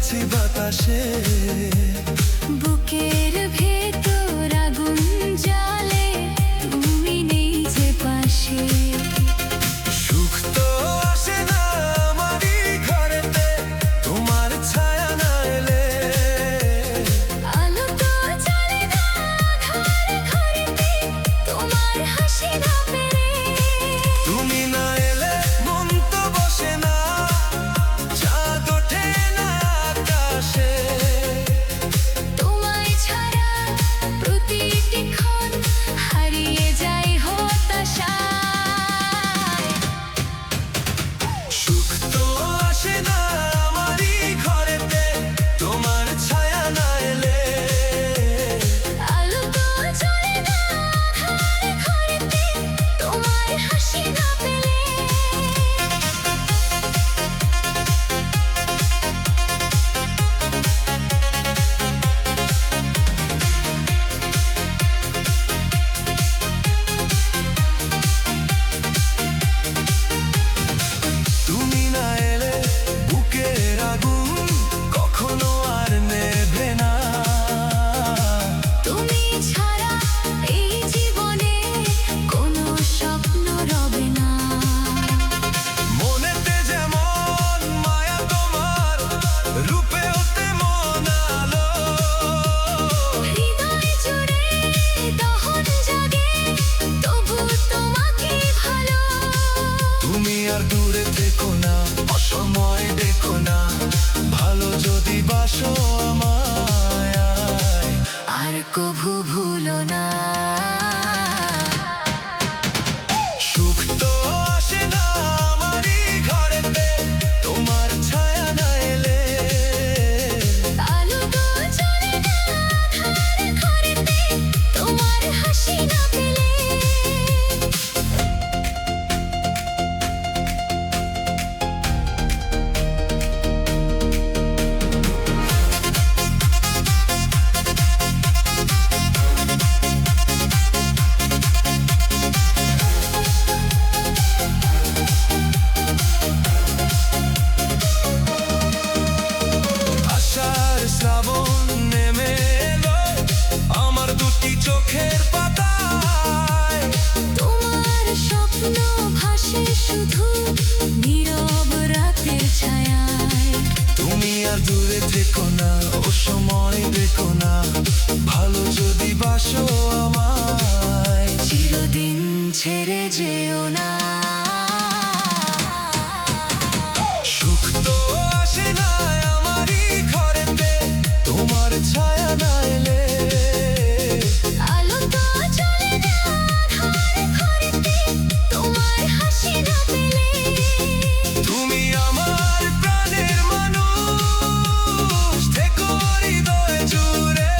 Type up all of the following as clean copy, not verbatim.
আছি বাতাসে, বুকের ভেতর আগুন জ্বলে, তুমি নেই যে পাশে। সুখ তো আসে না আমারই ঘরেতে, তোমার ছায়া না এলে। আলো তো জ্বলে না আঁধার ঘরেতে, তোমার হাসি না পেলে। তুমি না এলে মন তো বসে না, চাঁদ ওঠে না আকাশে। তোমায় ছাড়া প্রতিটি ক্ষণ হারিয়ে যায় হতাশায়। সুখ তো আসে না আমারই ঘরেতে, তোমার ছায়া না এলে। আলো তো জ্বলে না আঁধার ঘরেতে, তোমার হাসি না পেলে। তুমি না এলে বুকের আগুন কখনো আর নেভে না। তুমি ছাড়া এই জীবনে কোনো স্বপ্ন রবে না। মনেতে যেমন মায়া তোমার, রূপেও তেমন আলো। হৃদয় জুড়ে দহন জাগে, তবু তোমাকে ভালো। তুমি আর দূরে থেকো না, অসময় দেখো না, ভালো যদি বাসো আমায়। আর কভু ভুলো না। সুখ তো আসে না আমারই ঘরেতে, তোমার ছায়া না এলে। আলো তো জ্বলে না আঁধার ঘরেতে, তোমার হাসি না পেলে। আষাঢ় শ্রাবণ নেমে এলো আমার দুটি চোখের পাতায়। তোমার স্বপ্ন ভাসে শুধু নীরব রাতের ছায়ায়। তুমি আর দূরে থেকো না, অসময় দেখো না, ভালো যদি বাসো আমায়। চিরদিন ছেড়ে যেও না। সুখ তো আসে না আমারই ঘরেতে, তোমার ছায়া না এলে। আলো তো জ্বলে না আঁধার ঘরেতে, তোমার হাসি না পেলে। তুমি আমার প্রাণের মানুষ, থেকো হৃদয় জুড়ে।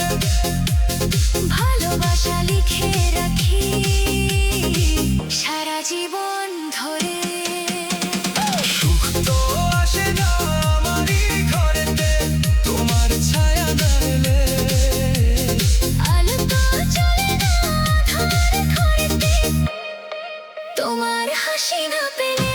ভালোবাসা লিখে রাখি সারা জীবন ধরে। সুখ তো আসে না আমারই ঘরেতে, তোমার ছায়া না এলে। আলো তো জ্বলে না আঁধার ঘরেতে, তোমার হাসি না পেলে।